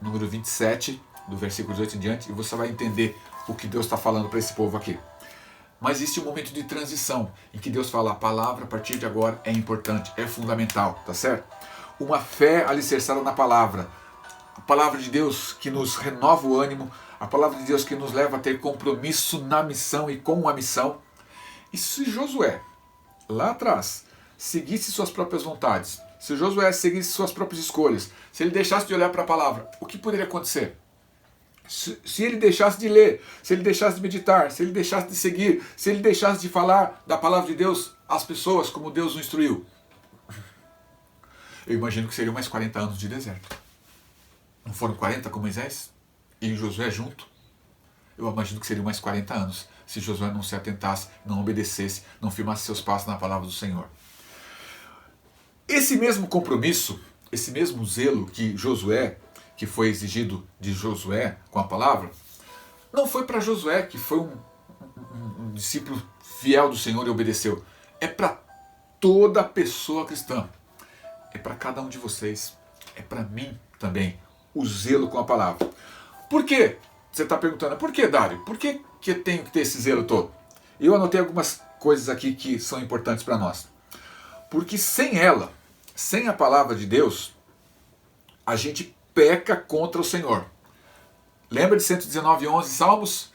número 27, do versículo 18 em diante, e você vai entender o que Deus está falando para esse povo aqui. Mas existe um momento de transição, em que Deus fala, a palavra a partir de agora é importante, é fundamental, tá certo? Uma fé alicerçada na palavra, a palavra de Deus que nos renova o ânimo, a palavra de Deus que nos leva a ter compromisso na missão e com a missão. E se Josué, lá atrás, seguisse suas próprias vontades, se Josué seguisse suas próprias escolhas, se ele deixasse de olhar para a palavra, o que poderia acontecer? Se ele deixasse de ler, se ele deixasse de meditar, se ele deixasse de seguir, se ele deixasse de falar da palavra de Deus às pessoas como Deus o instruiu, eu imagino que seriam mais 40 anos de deserto. Não foram 40 com Moisés? E Josué junto? Eu imagino que seriam mais 40 anos se Josué não se atentasse, não obedecesse, não firmasse seus passos na palavra do Senhor. Esse mesmo compromisso, esse mesmo zelo que foi exigido de Josué com a palavra, não foi para Josué, que foi um discípulo fiel do Senhor e obedeceu. É para toda pessoa cristã. É para cada um de vocês. É para mim também. O zelo com a palavra. Por quê? Você está perguntando, por que, Dário? Por que eu tenho que ter esse zelo todo? Eu anotei algumas coisas aqui que são importantes para nós. Porque sem ela, sem a palavra de Deus, a gente peca contra o Senhor. Lembra de 119:11 Salmos?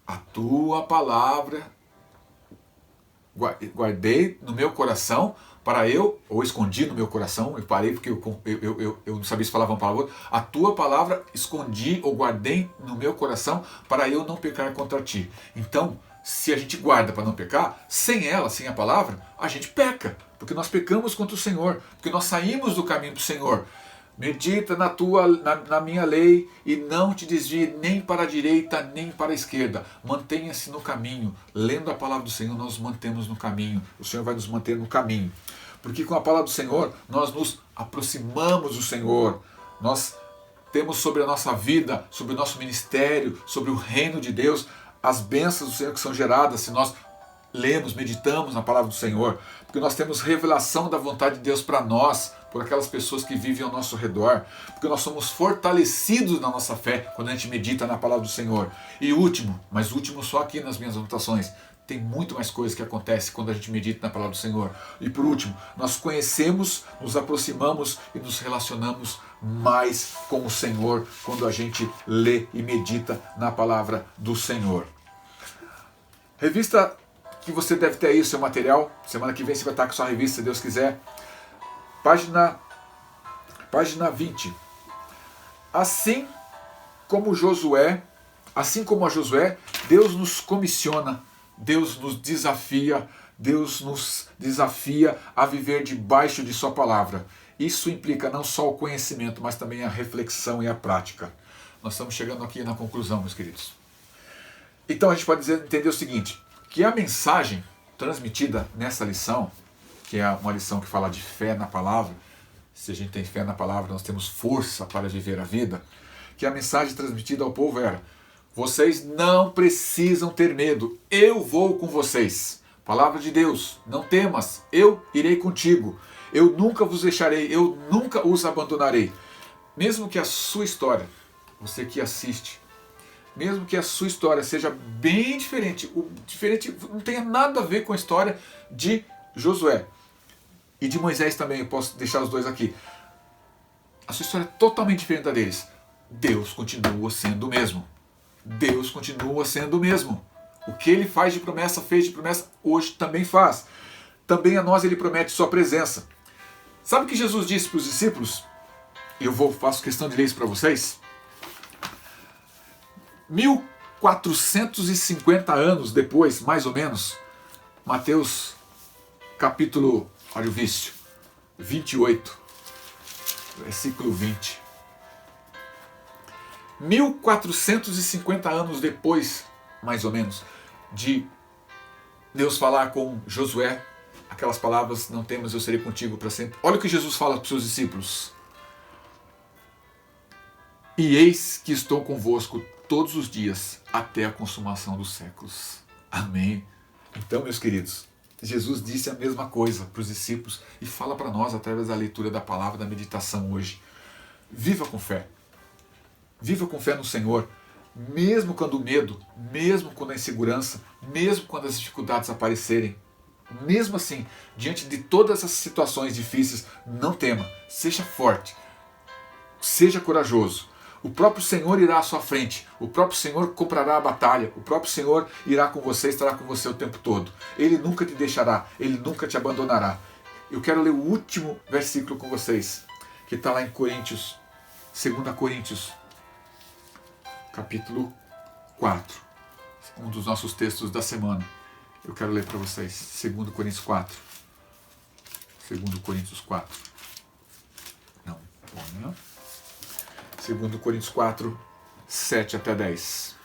A tua palavra guardei no meu coração para ou escondi no meu coração, eu parei porque eu não sabia se falava uma palavra. A tua palavra escondi ou guardei no meu coração para eu não pecar contra ti. Então, se a gente guarda para não pecar, sem ela, sem a palavra, a gente peca, porque nós pecamos contra o Senhor, porque nós saímos do caminho do Senhor. Medita na minha lei e não te desvie nem para a direita nem para a esquerda. Mantenha-se no caminho. Lendo a palavra do Senhor, nós nos mantemos no caminho. O Senhor vai nos manter no caminho. Porque com a palavra do Senhor, nós nos aproximamos do Senhor. Nós temos sobre a nossa vida, sobre o nosso ministério, sobre o reino de Deus, as bênçãos do Senhor que são geradas se nós lemos, meditamos na palavra do Senhor, porque nós temos revelação da vontade de Deus para nós, por aquelas pessoas que vivem ao nosso redor, porque nós somos fortalecidos na nossa fé quando a gente medita na palavra do Senhor. E último, mas último só aqui nas minhas anotações, tem muito mais coisas que acontecem quando a gente medita na palavra do Senhor. E por último, nós conhecemos, nos aproximamos e nos relacionamos mais com o Senhor quando a gente lê e medita na palavra do Senhor. Revista que você deve ter aí o seu material. Semana que vem você vai estar com a sua revista, se Deus quiser. Página 20. Assim como a Josué, Deus nos comissiona, Deus nos desafia a viver debaixo de sua palavra. Isso implica não só o conhecimento, mas também a reflexão e a prática. Nós estamos chegando aqui na conclusão, meus queridos. Então a gente pode entender o seguinte, que a mensagem transmitida nessa lição, que é uma lição que fala de fé na palavra, se a gente tem fé na palavra, nós temos força para viver a vida, que a mensagem transmitida ao povo era: vocês não precisam ter medo, eu vou com vocês. Palavra de Deus, não temas, eu irei contigo, eu nunca vos deixarei, eu nunca os abandonarei. Mesmo que a sua história, você que assiste, mesmo que a sua história seja bem diferente, não tenha nada a ver com a história de Josué e de Moisés também, eu posso deixar os dois aqui. A sua história é totalmente diferente da deles. Deus continua sendo o mesmo. Deus continua sendo o mesmo. O que ele fez de promessa, hoje também faz. Também a nós ele promete sua presença. Sabe o que Jesus disse para os discípulos? Faço questão de ler isso para vocês. 1450 anos depois, mais ou menos, Mateus capítulo, olha o vício, 28, versículo 20. 1450 anos depois, mais ou menos, de Deus falar com Josué, aquelas palavras: não temas, eu serei contigo para sempre. Olha o que Jesus fala para os seus discípulos: e eis que estou convosco todos os dias, até a consumação dos séculos. Amém. Então, meus queridos, Jesus disse a mesma coisa para os discípulos e fala para nós através da leitura da palavra, da meditação hoje. Viva com fé. Viva com fé no Senhor, mesmo quando o medo, mesmo quando a insegurança, mesmo quando as dificuldades aparecerem. Mesmo assim, diante de todas as situações difíceis, não tema, seja forte, seja corajoso. O próprio Senhor irá à sua frente, o próprio Senhor comprará a batalha, o próprio Senhor irá com você, estará com você o tempo todo. Ele nunca te deixará, Ele nunca te abandonará. Eu quero ler o último versículo com vocês, que está lá em Coríntios, 2 Coríntios, capítulo 4, um dos nossos textos da semana. Eu quero ler para vocês, 2 Coríntios 4. 2 Coríntios 4. Não, não. 2 Coríntios 4, 7 até 10.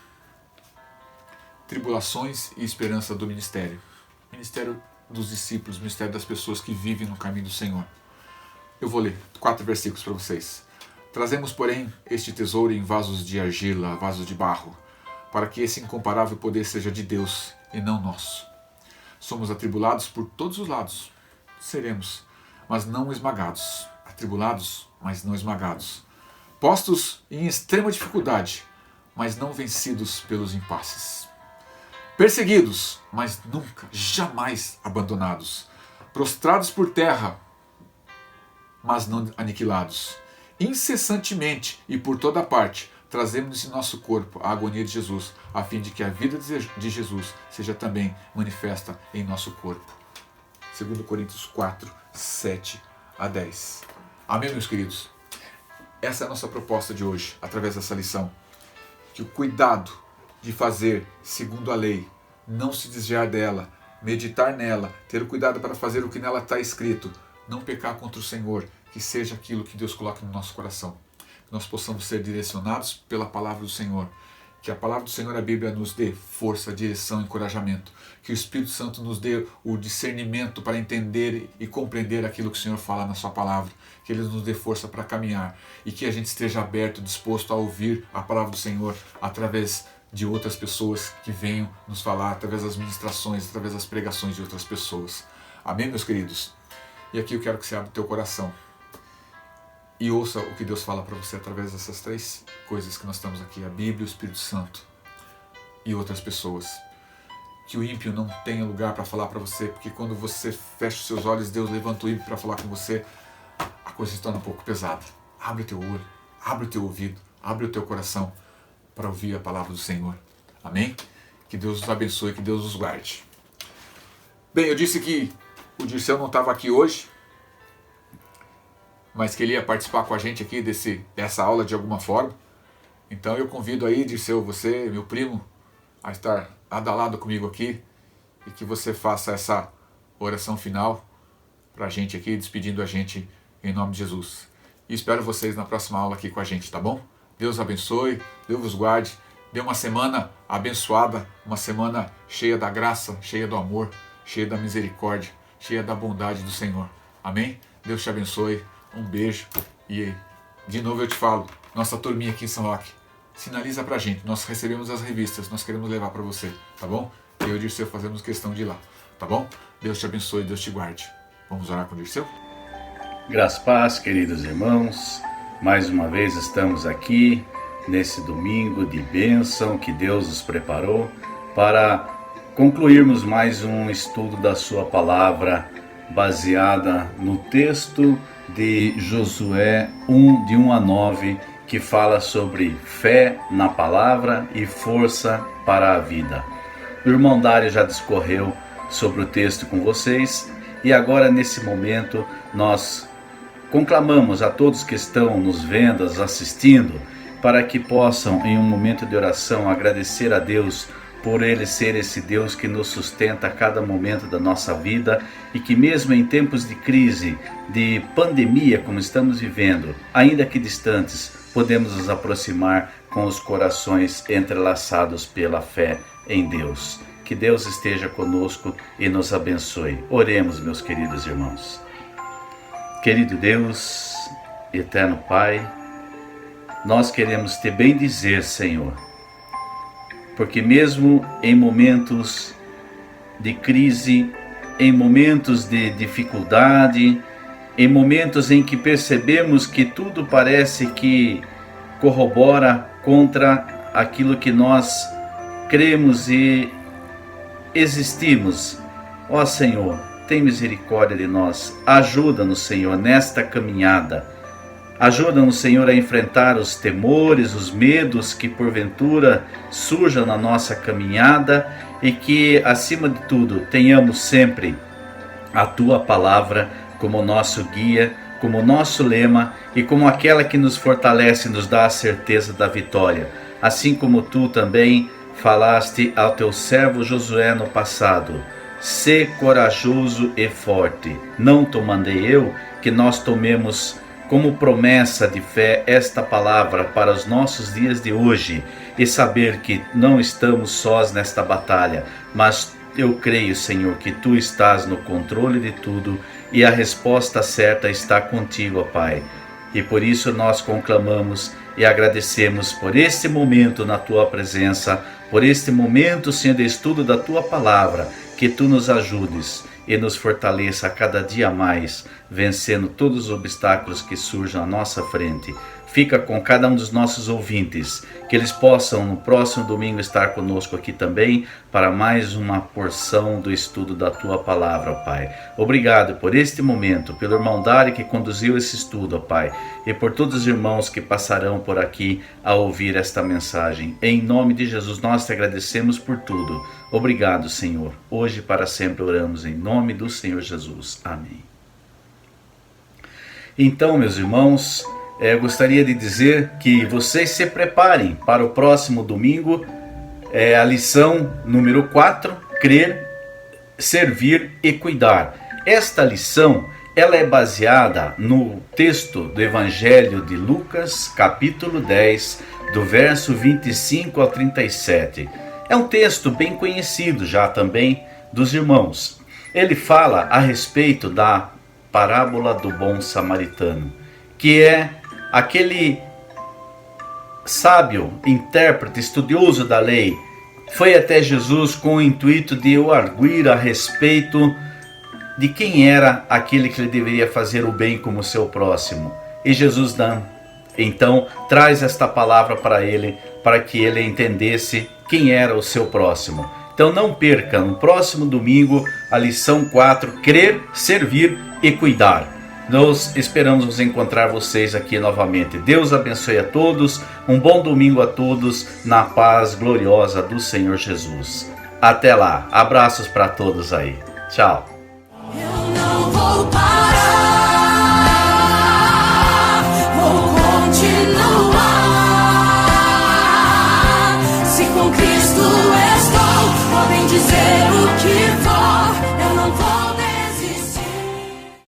Tribulações e esperança do ministério. Ministério dos discípulos, ministério das pessoas que vivem no caminho do Senhor. Eu vou ler 4 versículos para vocês. Trazemos, porém, este tesouro em vasos de argila, vasos de barro, para que esse incomparável poder seja de Deus e não nosso. Somos atribulados por todos os lados. Seremos, mas não esmagados. Atribulados, mas não esmagados. Postos em extrema dificuldade, mas não vencidos pelos impasses. Perseguidos, mas nunca, jamais abandonados. Prostrados por terra, mas não aniquilados. Incessantemente e por toda parte, trazemos em nosso corpo a agonia de Jesus, a fim de que a vida de Jesus seja também manifesta em nosso corpo. 2 Coríntios 4, 7 a 10. Amém, meus queridos? Essa é a nossa proposta de hoje, através dessa lição. Que o cuidado de fazer segundo a lei, não se desviar dela, meditar nela, ter o cuidado para fazer o que nela está escrito, não pecar contra o Senhor, que seja aquilo que Deus coloque no nosso coração. Que nós possamos ser direcionados pela palavra do Senhor. Que a palavra do Senhor, a Bíblia, nos dê força, direção e encorajamento. Que o Espírito Santo nos dê o discernimento para entender e compreender aquilo que o Senhor fala na sua palavra. Que Ele nos dê força para caminhar. E que a gente esteja aberto, disposto a ouvir a palavra do Senhor através de outras pessoas que venham nos falar através das ministrações, através das pregações de outras pessoas. Amém, meus queridos? E aqui eu quero que você abra o teu coração e ouça o que Deus fala para você através dessas 3 coisas que nós estamos aqui, a Bíblia, o Espírito Santo e outras pessoas. Que o ímpio não tenha lugar para falar para você, porque quando você fecha os seus olhos, Deus levanta o ímpio para falar com você, a coisa se torna um pouco pesada. Abre o teu olho, abre o teu ouvido, abre o teu coração para ouvir a palavra do Senhor. Amém? Que Deus nos abençoe, que Deus nos guarde. Bem, eu disse que o Dirceu não estava aqui hoje, mas que ele ia participar com a gente aqui dessa aula de alguma forma. Então eu convido aí, Dirceu, você, meu primo, a estar adalado comigo aqui e que você faça essa oração final para a gente aqui, despedindo a gente em nome de Jesus. E espero vocês na próxima aula aqui com a gente, tá bom? Deus abençoe, Deus vos guarde. Dê uma semana abençoada, uma semana cheia da graça, cheia do amor, cheia da misericórdia, cheia da bondade do Senhor. Amém? Deus te abençoe. Um beijo e de novo eu te falo, nossa turminha aqui em São Roque, sinaliza pra gente, nós recebemos as revistas, nós queremos levar para você, tá bom? Eu e o Dirceu fazemos questão de ir lá, tá bom? Deus te abençoe, Deus te guarde. Vamos orar com o Dirceu? Graças, paz, queridos irmãos, mais uma vez estamos aqui nesse domingo de bênção que Deus nos preparou para concluirmos mais um estudo da sua palavra baseada no texto de Josué 1, de 1 a 9, que fala sobre fé na palavra e força para a vida. O irmão Dário já discorreu sobre o texto com vocês e agora nesse momento nós conclamamos a todos que estão nos vendo, nos assistindo, para que possam em um momento de oração agradecer a Deus por Ele ser esse Deus que nos sustenta a cada momento da nossa vida e que mesmo em tempos de crise, de pandemia como estamos vivendo, ainda que distantes, podemos nos aproximar com os corações entrelaçados pela fé em Deus. Que Deus esteja conosco e nos abençoe. Oremos, meus queridos irmãos. Querido Deus, eterno Pai, nós queremos te bendizer, Senhor, porque mesmo em momentos de crise, em momentos de dificuldade, em momentos em que percebemos que tudo parece que corrobora contra aquilo que nós cremos e existimos, ó Senhor, tem misericórdia de nós, ajuda-nos, Senhor, nesta caminhada. Ajuda-nos, Senhor, a enfrentar os temores, os medos que porventura surjam na nossa caminhada e que, acima de tudo, tenhamos sempre a Tua palavra como nosso guia, como nosso lema e como aquela que nos fortalece e nos dá a certeza da vitória. Assim como Tu também falaste ao Teu servo Josué no passado: sê corajoso e forte. Não te mandei eu, que nós tomemos como promessa de fé esta palavra para os nossos dias de hoje e saber que não estamos sós nesta batalha, mas eu creio, Senhor, que Tu estás no controle de tudo e a resposta certa está contigo, ó Pai. E por isso nós conclamamos e agradecemos por este momento na Tua presença, por este momento, Senhor, de estudo da Tua palavra, que Tu nos ajudes e nos fortaleça a cada dia mais, vencendo todos os obstáculos que surjam à nossa frente. Fica com cada um dos nossos ouvintes, que eles possam no próximo domingo estar conosco aqui também, para mais uma porção do estudo da Tua palavra, ó Pai. Obrigado por este momento, pelo irmão Dário que conduziu esse estudo, ó Pai, e por todos os irmãos que passarão por aqui a ouvir esta mensagem. Em nome de Jesus, nós te agradecemos por tudo. Obrigado, Senhor. Hoje e para sempre oramos em nome do Senhor Jesus. Amém. Então, meus irmãos, gostaria de dizer que vocês se preparem para o próximo domingo, a lição número 4, crer, servir e cuidar. Esta lição, ela é baseada no texto do Evangelho de Lucas, capítulo 10, do verso 25 ao 37. É um texto bem conhecido já também dos irmãos. Ele fala a respeito da parábola do bom samaritano, que é sábio, intérprete, estudioso da lei, foi até Jesus com o intuito de o arguir a respeito de quem era aquele que ele deveria fazer o bem como seu próximo. E Jesus então traz esta palavra para ele, para que ele entendesse quem era o seu próximo. Então não perca, no próximo domingo, a lição 4, crer, servir e cuidar. Nós esperamos nos encontrar vocês aqui novamente. Deus abençoe a todos, um bom domingo a todos, na paz gloriosa do Senhor Jesus. Até lá, abraços para todos aí. Tchau.